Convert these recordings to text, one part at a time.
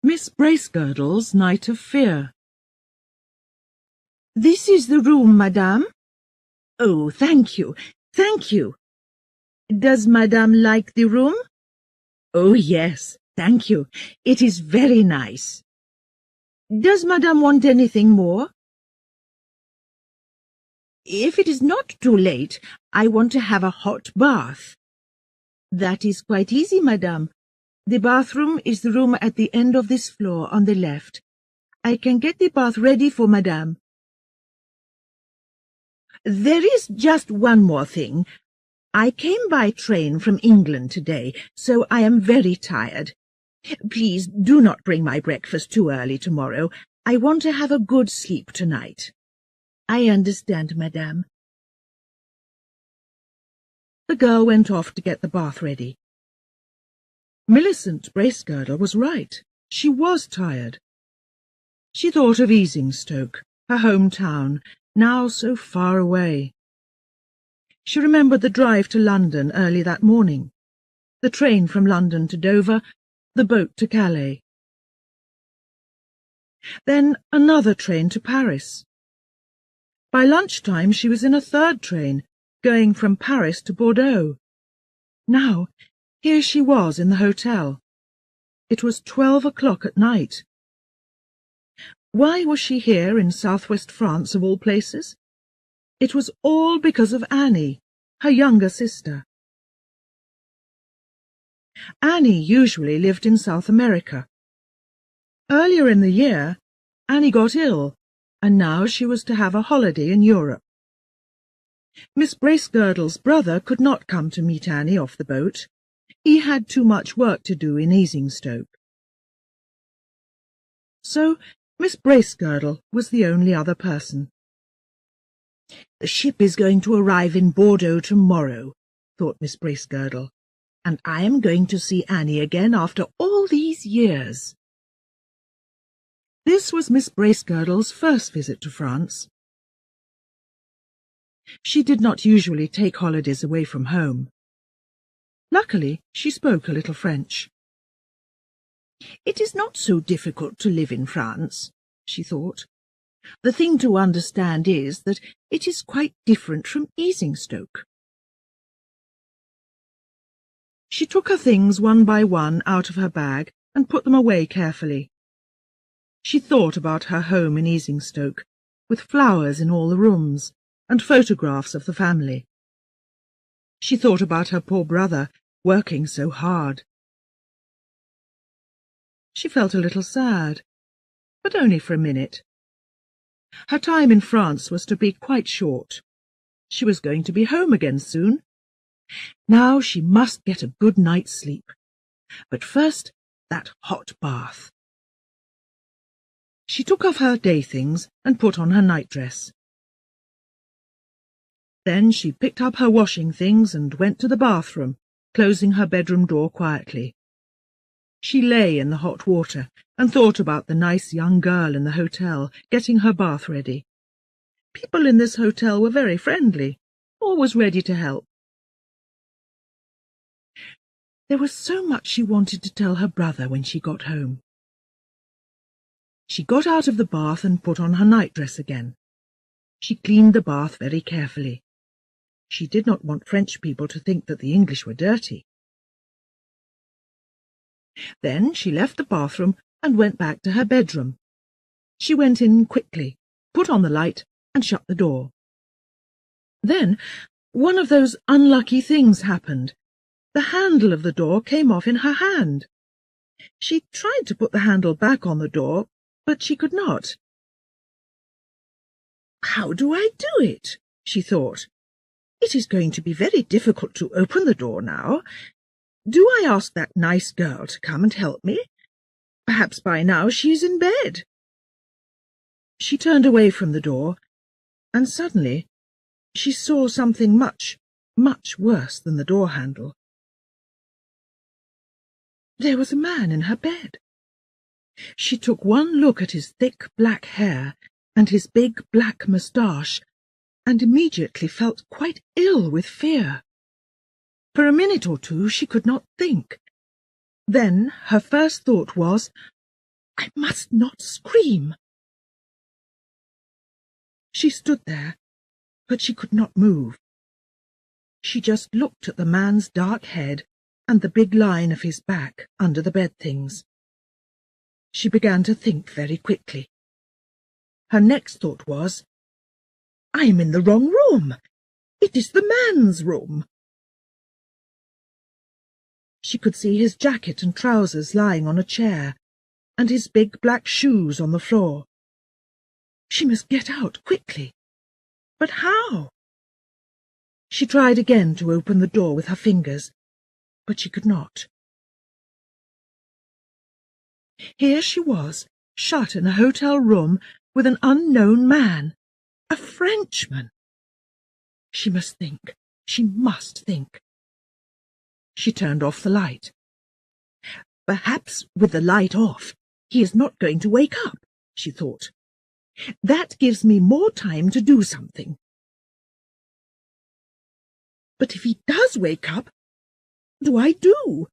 Miss Bracegirdle's Night of Fear. This is the room, madame. Oh, thank you, thank you. Does madame like the room? Oh, yes, thank you. It is very nice. Does madame want anything more? If it is not too late, I want to have a hot bath. That is quite easy, madame. The bathroom is the room at the end of this floor on the left. I can get the bath ready for madame. There is just one more thing. I came by train from England today, so I am very tired. Please do not bring my breakfast too early tomorrow. I want to have a good sleep tonight. I understand, madame. The girl went off to get the bath ready. Millicent Bracegirdle was right. She was tired. She thought of Easingstoke, her hometown, now so far away. She remembered the drive to London early that morning, the train from London to Dover, the boat to Calais. Then another train to Paris. By lunchtime she was in a third train, going from Paris to Bordeaux. Now, here she was in the hotel. It was 12 o'clock at night. Why was she here in southwest France, of all places? It was all because of Annie, her younger sister. Annie usually lived in South America. Earlier in the year, Annie got ill, and now she was to have a holiday in Europe. Miss Bracegirdle's brother could not come to meet Annie off the boat. He had too much work to do in Easingstoke. So Miss Bracegirdle was the only other person. The ship is going to arrive in Bordeaux tomorrow, thought Miss Bracegirdle, and I am going to see Annie again after all these years. This was Miss Bracegirdle's first visit to France. She did not usually take holidays away from home. Luckily, she spoke a little French. It is not so difficult to live in France, she thought. The thing to understand is that it is quite different from Easingstoke. She took her things one by one out of her bag and put them away carefully. She thought about her home in Easingstoke, with flowers in all the rooms, and photographs of the family. She thought about her poor brother, working so hard. She felt a little sad, but only for a minute. Her time in France was to be quite short. She was going to be home again soon. Now she must get a good night's sleep. But first, that hot bath. She took off her day things and put on her nightdress. Then she picked up her washing things and went to the bathroom, closing her bedroom door quietly. She lay in the hot water and thought about the nice young girl in the hotel getting her bath ready. People in this hotel were very friendly, always ready to help. There was so much she wanted to tell her brother when she got home. She got out of the bath and put on her nightdress again. She cleaned the bath very carefully. She did not want French people to think that the English were dirty. Then she left the bathroom and went back to her bedroom. She went in quickly, put on the light, and shut the door. Then one of those unlucky things happened. The handle of the door came off in her hand. She tried to put the handle back on the door, but she could not. "How do I do it?" she thought. "It is going to be very difficult to open the door now. Do I ask that nice girl to come and help me? Perhaps by now she is in bed." She turned away from the door, and suddenly she saw something much, much worse than the door handle. There was a man in her bed. She took one look at his thick black hair and his big black moustache, and immediately felt quite ill with fear. For a minute or two she could not think. Then her first thought was, I must not scream. She stood there, but she could not move. She just looked at the man's dark head and the big line of his back under the bed-things. She began to think very quickly. Her next thought was, I am in the wrong room. It is the man's room. She could see his jacket and trousers lying on a chair, and his big black shoes on the floor. She must get out quickly. But how? She tried again to open the door with her fingers, but she could not. Here she was, shut in a hotel room with an unknown man, a Frenchman. She must think. She must think. She turned off the light. Perhaps with the light off, he is not going to wake up, she thought. That gives me more time to do something. But if he does wake up, what do I do?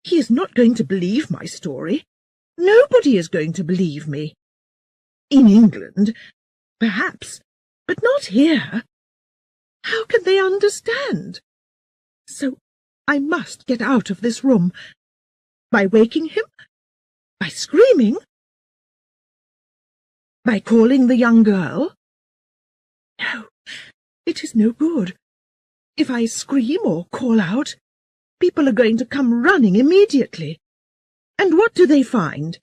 He is not going to believe my story. Nobody is going to believe me. In England, perhaps, but not here. How can they understand? So I must get out of this room. By waking him? By screaming? By calling the young girl? No, it is no good. If I scream or call out, people are going to come running immediately. And what do they find?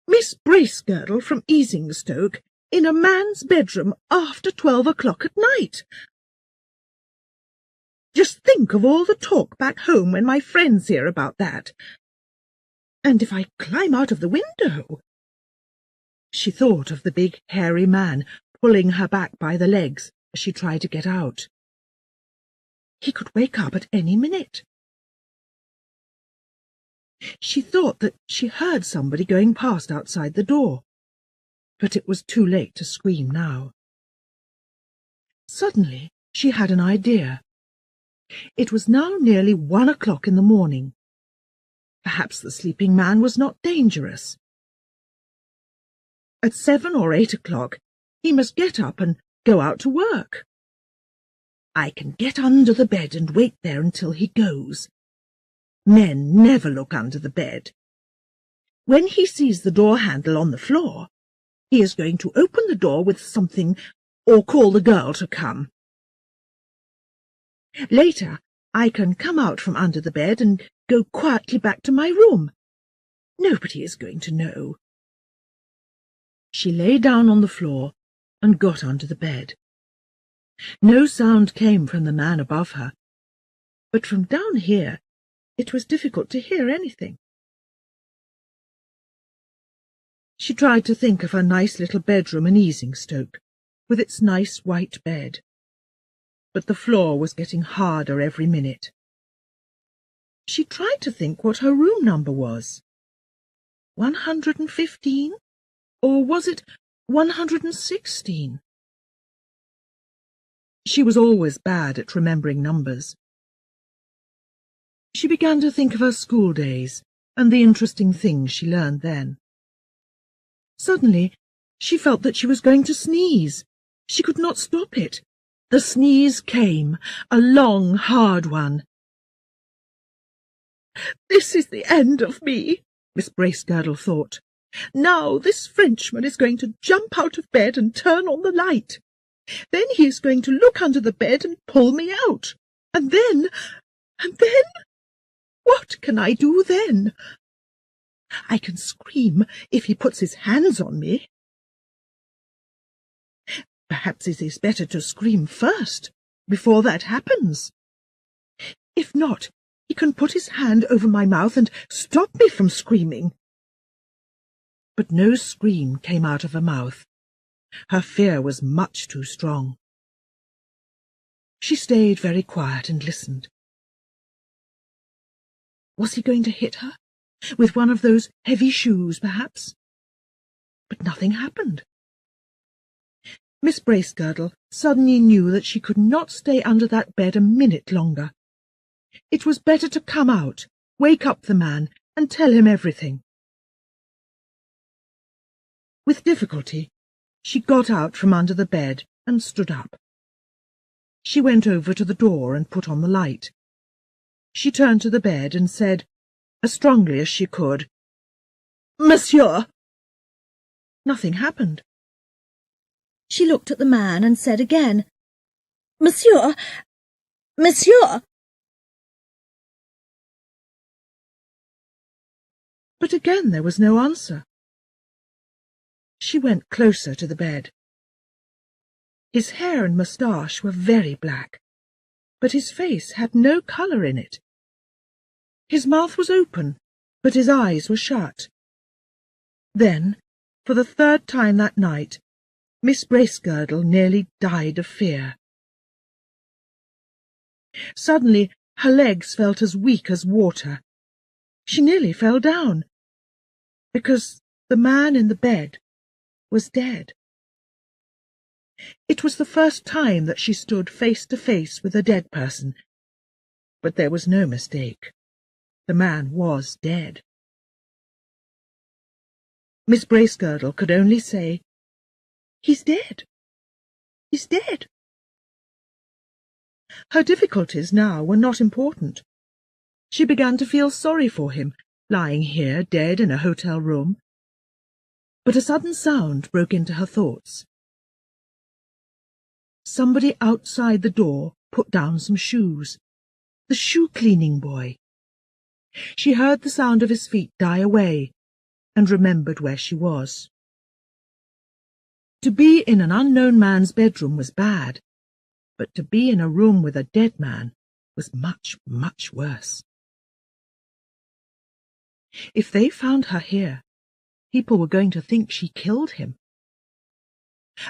Miss Bracegirdle from Easingstoke in a man's bedroom after 12 o'clock at night. Just think of all the talk back home when my friends hear about that. And if I climb out of the window? She thought of the big hairy man pulling her back by the legs as she tried to get out. He could wake up at any minute. She thought that she heard somebody going past outside the door, but it was too late to scream now. Suddenly she had an idea. It was now nearly 1 o'clock in the morning. Perhaps the sleeping man was not dangerous. At 7 or 8 o'clock he must get up and go out to work. I can get under the bed and wait there until he goes. Men never look under the bed. When he sees the door handle on the floor, he is going to open the door with something or call the girl to come. Later, I can come out from under the bed and go quietly back to my room. Nobody is going to know. She lay down on the floor and got under the bed. No sound came from the man above her, but from down here it was difficult to hear anything. She tried to think of her nice little bedroom in Easingstoke, with its nice white bed, but the floor was getting harder every minute. She tried to think what her room number was. 115? Or was it 116? She was always bad at remembering numbers. She began to think of her school days and the interesting things she learned then. Suddenly, she felt that she was going to sneeze. She could not stop it. The sneeze came, a long, hard one. This is the end of me, Miss Bracegirdle thought. Now this Frenchman is going to jump out of bed and turn on the light. Then he is going to look under the bed and pull me out. And then... What can I do then? I can scream if he puts his hands on me. Perhaps it is better to scream first, before that happens. If not, he can put his hand over my mouth and stop me from screaming. But no scream came out of her mouth. Her fear was much too strong. She stayed very quiet and listened. Was he going to hit her? With one of those heavy shoes, perhaps? But nothing happened. Miss Bracegirdle suddenly knew that she could not stay under that bed a minute longer. It was better to come out, wake up the man, and tell him everything. With difficulty, she got out from under the bed and stood up. She went over to the door and put on the light. She turned to the bed and said, as strongly as she could, "Monsieur!" Nothing happened. She looked at the man and said again, "Monsieur! Monsieur!" But again there was no answer. She went closer to the bed. His hair and moustache were very black, but his face had no colour in it. His mouth was open, but his eyes were shut. Then, for the third time that night, Miss Bracegirdle nearly died of fear. Suddenly her legs felt as weak as water. She nearly fell down, because the man in the bed was dead. It was the first time that she stood face to face with a dead person, but there was no mistake. The man was dead. Miss Bracegirdle could only say, "He's dead. He's dead." Her difficulties now were not important. She began to feel sorry for him, lying here dead in a hotel room. But a sudden sound broke into her thoughts. Somebody outside the door put down some shoes. The shoe-cleaning boy. She heard the sound of his feet die away, and remembered where she was. To be in an unknown man's bedroom was bad, but to be in a room with a dead man was much, much worse. If they found her here, people were going to think she killed him.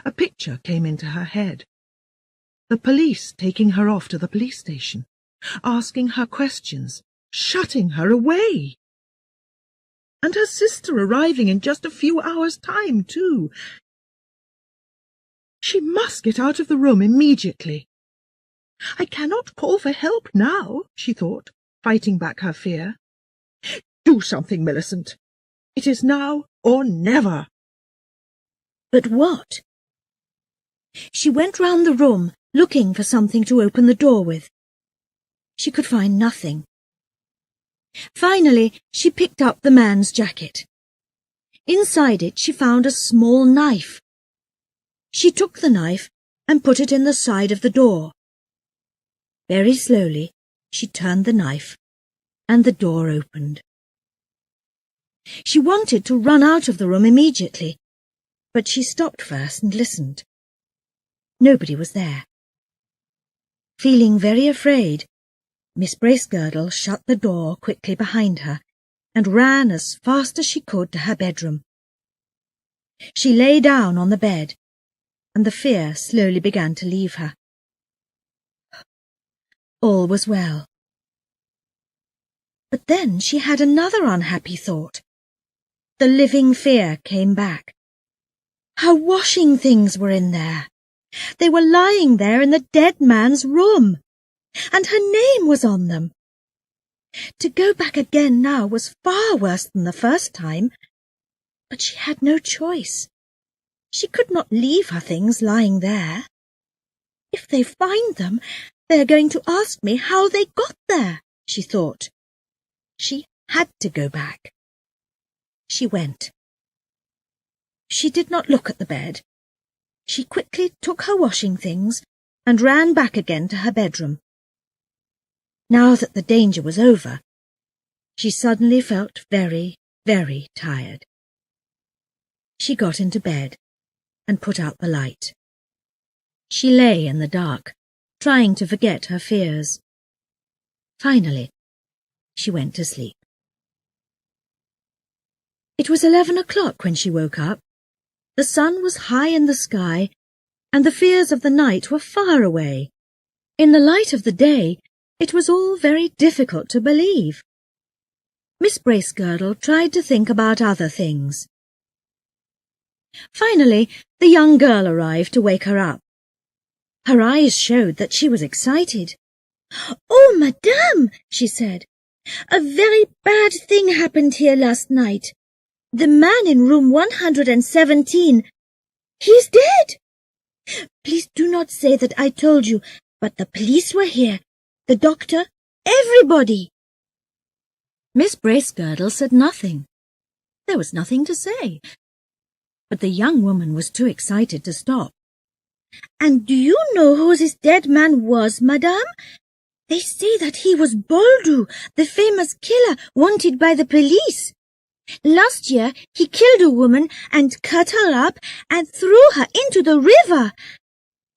A picture came into her head. The police taking her off to the police station, asking her questions, shutting her away. And her sister arriving in just a few hours' time, too. She must get out of the room immediately. I cannot call for help now, she thought, fighting back her fear. Do something, Millicent. It is now or never. But what? She went round the room, looking for something to open the door with. She could find nothing. Finally, she picked up the man's jacket. Inside it she found a small knife. She took the knife and put it in the side of the door. Very slowly she turned the knife, and the door opened. She wanted to run out of the room immediately, but she stopped first and listened. Nobody was there. Feeling very afraid, Miss Bracegirdle shut the door quickly behind her and ran as fast as she could to her bedroom. She lay down on the bed, and the fear slowly began to leave her. All was well. But then she had another unhappy thought. The living fear came back. Her washing things were in there. They were lying there in the dead man's room, and her name was on them. To go back again now was far worse than the first time, but she had no choice. She could not leave her things lying there. If they find them, they are going to ask me how they got there, she thought. She had to go back. She went. She did not look at the bed. She quickly took her washing things and ran back again to her bedroom. Now that the danger was over, she suddenly felt very, very tired. She got into bed and put out the light. She lay in the dark, trying to forget her fears. Finally, she went to sleep. It was 11 o'clock when she woke up. The sun was high in the sky, and the fears of the night were far away. In the light of the day, it was all very difficult to believe. Miss Bracegirdle tried to think about other things. Finally, the young girl arrived to wake her up. Her eyes showed that she was excited. "Oh, madame," she said, "a very bad thing happened here last night. The man in room 117. He's dead. Please do not say that I told you, but the police were here, the doctor, everybody. Miss Bracegirdle said nothing. There was nothing to say. But the young woman was too excited to stop. And do you know who this dead man was, madame? They say that he was Bordeaux, the famous killer wanted by the police. Last year he killed a woman and cut her up and threw her into the river.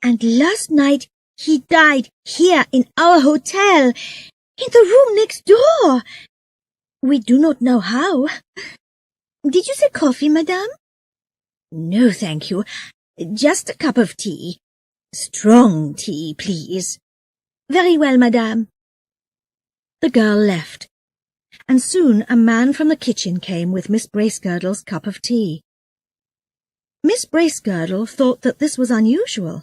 And last night he died here in our hotel, in the room next door. We do not know how. Did you say coffee, madame? No, thank you. Just a cup of tea. Strong tea, please. Very well, madame. The girl left, and soon a man from the kitchen came with Miss Bracegirdle's cup of tea. Miss Bracegirdle thought that this was unusual.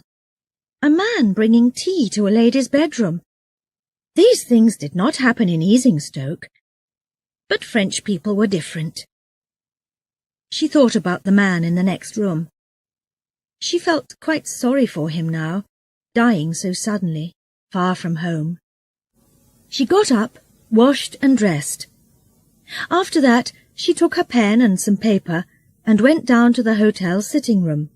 A man bringing tea to a lady's bedroom. These things did not happen in Easingstoke. But French people were different. She thought about the man in the next room. She felt quite sorry for him now, dying so suddenly, far from home. She got up, washed and dressed. After that, she took her pen and some paper and went down to the hotel sitting-room.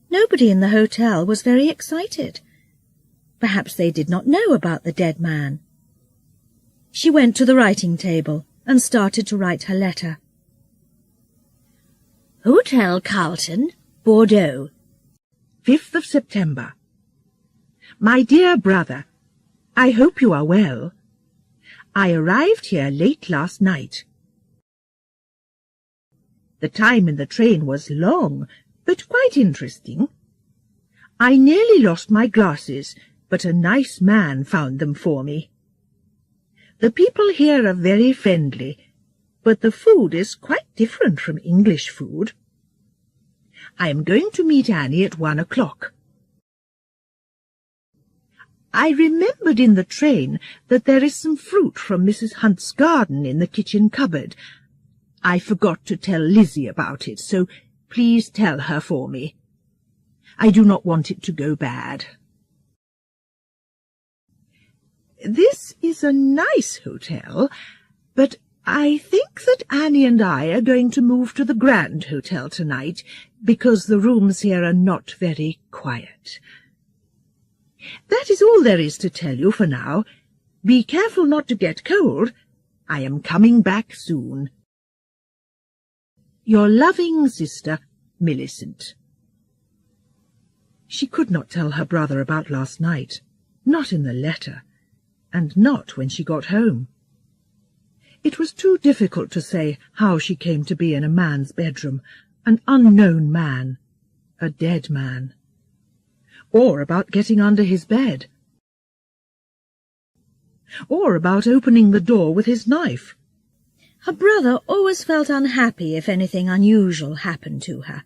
Nobody in the hotel was very excited. Perhaps they did not know about the dead man. She went to the writing table and started to write her letter. Hotel Carlton, Bordeaux. 5th of September. My dear brother, I hope you are well. I arrived here late last night. The time in the train was long, but quite interesting. I nearly lost my glasses, but a nice man found them for me. The people here are very friendly, but the food is quite different from English food. I am going to meet Annie at 1 o'clock. I remembered in the train that there is some fruit from Mrs. Hunt's garden in the kitchen cupboard. I forgot to tell Lizzie about it, so please tell her for me. I do not want it to go bad. This is a nice hotel, but I think that Annie and I are going to move to the Grand Hotel tonight, because the rooms here are not very quiet. That is all there is to tell you for now. Be careful not to get cold. I am coming back soon. Your loving sister, Millicent. She could not tell her brother about last night, not in the letter, and not when she got home. It was too difficult to say how she came to be in a man's bedroom, an unknown man, a dead man, or about getting under his bed, or about opening the door with his knife. Her brother always felt unhappy if anything unusual happened to her.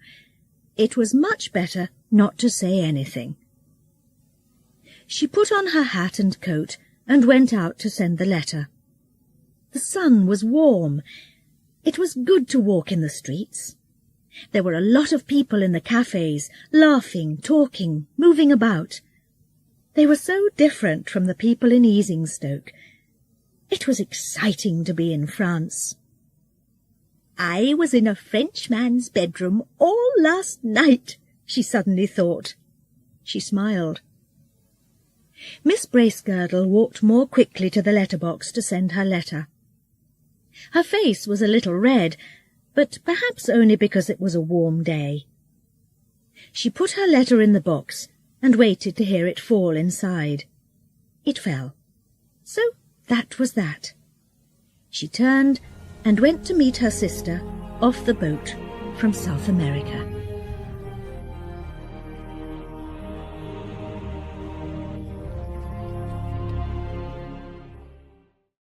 It was much better not to say anything. She put on her hat and coat and went out to send the letter. The sun was warm. It was good to walk in the streets. There were a lot of people in the cafes, laughing, talking, moving about. They were so different from the people in Easingstoke. It was exciting to be in France. I was in a Frenchman's bedroom all last night, she suddenly thought. She smiled. Miss Bracegirdle walked more quickly to the letterbox to send her letter. Her face was a little red, but perhaps only because it was a warm day. She put her letter in the box and waited to hear it fall inside. It fell. So that was that. She turned and went to meet her sister off the boat from South America.